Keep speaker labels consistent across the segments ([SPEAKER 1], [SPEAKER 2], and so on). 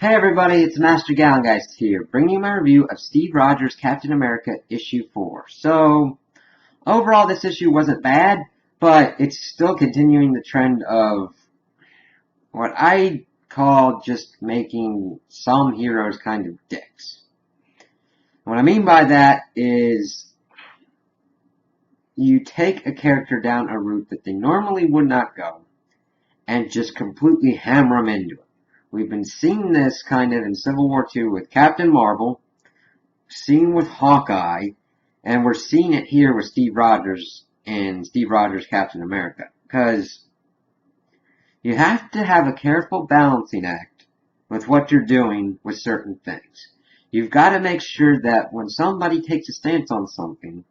[SPEAKER 1] Hey everybody, it's Master Gallengeist here, bringing you my review of Steve Rogers' Captain America issue 4. So, overall this issue wasn't bad, but it's still continuing the trend of what I call just making some heroes kind of dicks. What I mean by that is, you take a character down a route that they normally would not go, and just completely hammer them into it. We've been seeing this kind of in Civil War II with Captain Marvel, seeing with Hawkeye, and we're seeing it here with Steve Rogers and Steve Rogers Captain America. Because you have to have a careful balancing act with what you're doing with certain things. You've got to make sure that when somebody takes a stance on something,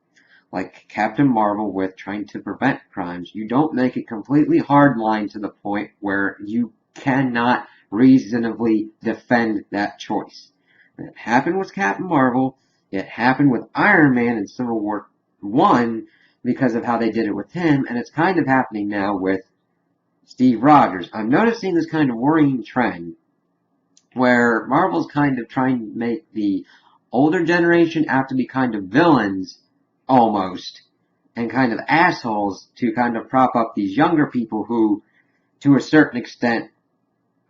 [SPEAKER 1] like Captain Marvel with trying to prevent crimes, you don't make it completely hardline to the point where you cannot reasonably defend that choice. It happened with Captain Marvel. It happened with Iron Man in Civil War I because of how they did it with him, and it's kind of happening now with Steve Rogers. I'm noticing this kind of worrying trend where Marvel's kind of trying to make the older generation out to be kind of villains, almost, and kind of assholes to kind of prop up these younger people who, to a certain extent,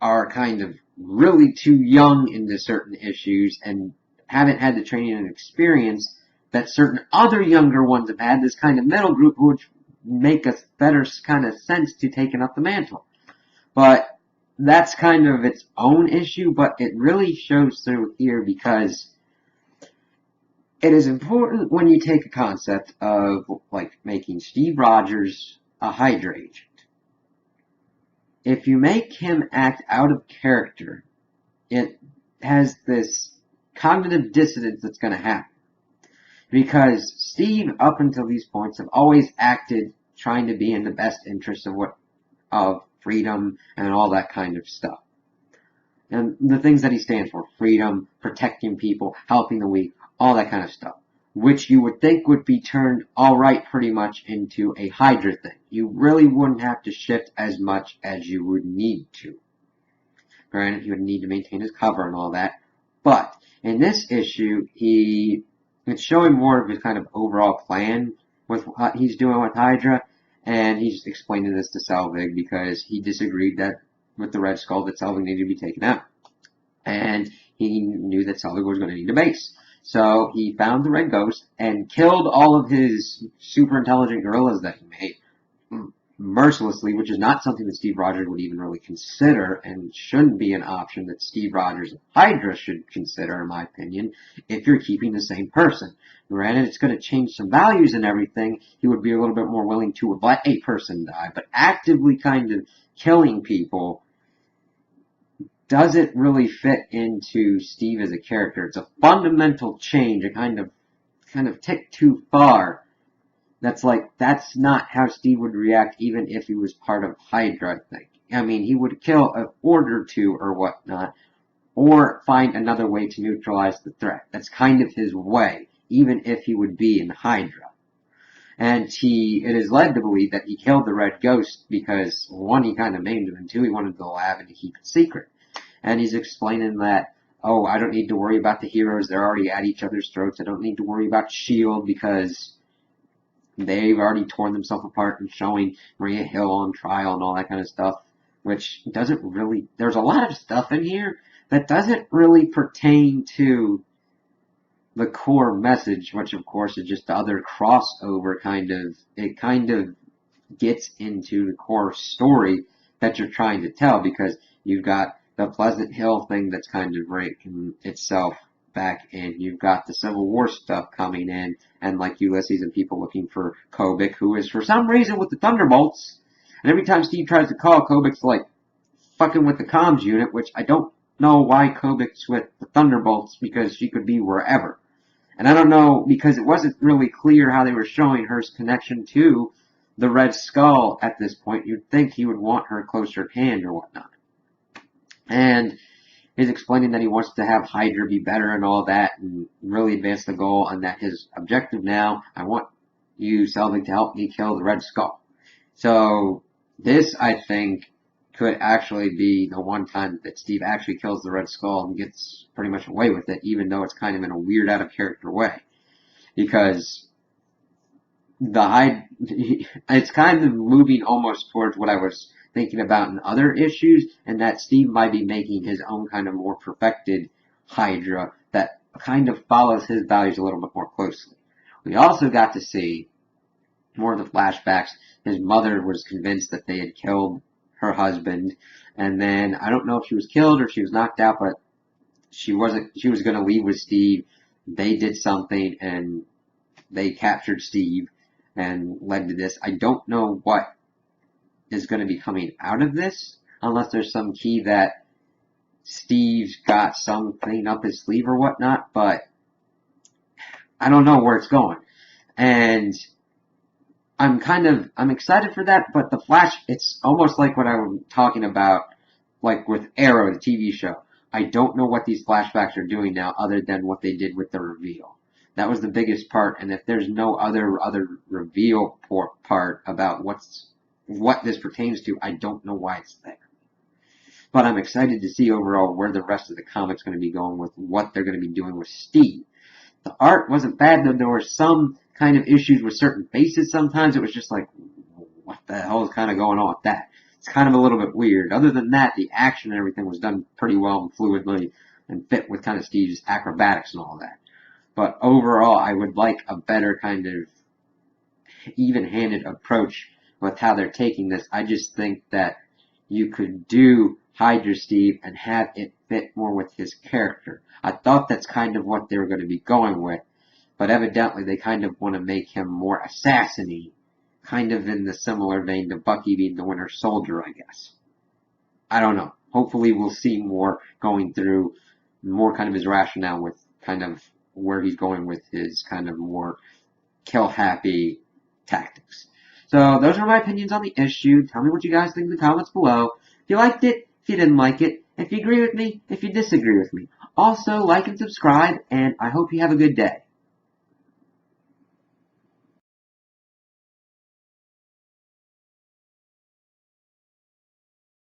[SPEAKER 1] are kind of really too young into certain issues and haven't had the training and experience that certain other younger ones have had, this kind of middle group who would make a better kind of sense to taking up the mantle. But that's kind of its own issue, but it really shows through here because it is important when you take a concept of, like, making Steve Rogers a Hydra agent. If you make him act out of character, it has this cognitive dissonance that's going to happen. Because Steve, up until these points, have always acted trying to be in the best interest of freedom and all that kind of stuff. And the things that he stands for, freedom, protecting people, helping the weak, all that kind of stuff. Which you would think would be turned alright pretty much into a Hydra thing. You really wouldn't have to shift as much as you would need to. Granted, he would need to maintain his cover and all that. But in this issue, it's showing more of his kind of overall plan with what he's doing with Hydra. And he's explaining this to Selvig because he disagreed that with the Red Skull that Selvig needed to be taken out. And he knew that Selvig was going to need a base. So he found the Red Ghost and killed all of his super intelligent gorillas that he made mercilessly, which is not something that Steve Rogers would even really consider and shouldn't be an option that Steve Rogers and Hydra should consider, in my opinion, if you're keeping the same person. Granted, it's going to change some values and everything. He would be a little bit more willing to let a person die, but actively kind of killing people doesn't really fit into Steve as a character. It's a fundamental change, a kind of tick too far. That's not how Steve would react even if he was part of Hydra, I think. I mean, he would kill an order or two or whatnot, or find another way to neutralize the threat. That's kind of his way, even if he would be in Hydra. And it is led to believe that he killed the Red Ghost because, one, he kind of maimed him, and two, he wanted the lab and to keep it secret. And he's explaining that, oh, I don't need to worry about the heroes. They're already at each other's throats. I don't need to worry about S.H.I.E.L.D. because they've already torn themselves apart and showing Maria Hill on trial and all that kind of stuff, which doesn't really... There's a lot of stuff in here that doesn't really pertain to the core message, which, of course, is just the other crossover kind of... It kind of gets into the core story that you're trying to tell, because you've got the Pleasant Hill thing that's kind of breaking itself back in. You've got the Civil War stuff coming in, and like Ulysses and people looking for Kobik, who is for some reason with the Thunderbolts. And every time Steve tries to call, Kobik's like fucking with the comms unit, which I don't know why Kobik's with the Thunderbolts, because she could be wherever. And I don't know, because it wasn't really clear how they were showing her connection to the Red Skull at this point. You'd think he would want her closer at hand or whatnot. And he's explaining that he wants to have Hydra be better and all that and really advance the goal, and that his objective now, I want you, Selvig, to help me kill the Red Skull. So this, I think, could actually be the one time that Steve actually kills the Red Skull and gets pretty much away with it, even though it's kind of in a weird, out of character way. Because it's kind of moving almost towards what I was thinking about in other issues, and that Steve might be making his own kind of more perfected Hydra that kind of follows his values a little bit more closely. We also got to see more of the flashbacks. His mother was convinced that they had killed her husband, and then I don't know if she was killed or she was knocked out, but she was going to leave with Steve. They did something and they captured Steve and led to this. I don't know what is going to be coming out of this, unless there's some key that Steve's got something up his sleeve or whatnot, but I don't know where it's going. And I'm excited for that, but the Flash, it's almost like what I'm talking about, like with Arrow, the TV show. I don't know what these flashbacks are doing now other than what they did with the reveal. That was the biggest part, and if there's no other reveal part about what this pertains to, I don't know why it's there. But I'm excited to see overall where the rest of the comic's going to be going with what they're going to be doing with Steve. The art wasn't bad, though. There were some kind of issues with certain faces sometimes. It was just like, what the hell is kind of going on with that? It's kind of a little bit weird. Other than that, the action and everything was done pretty well and fluidly and fit with kind of Steve's acrobatics and all that. But overall, I would like a better kind of even-handed approach with how they're taking this. I just think that you could do Hydra Steve and have it fit more with his character. I thought that's kind of what they were going to be going with, but evidently they kind of want to make him more assassin-y, kind of in the similar vein to Bucky being the Winter Soldier, I guess. I don't know. Hopefully we'll see more going through more kind of his rationale with kind of where he's going with his kind of more kill-happy tactics. So those are my opinions on the issue. Tell me what you guys think in the comments below. If you liked it, if you didn't like it, if you agree with me, if you disagree with me. Also, like and subscribe, and I hope you have a good day.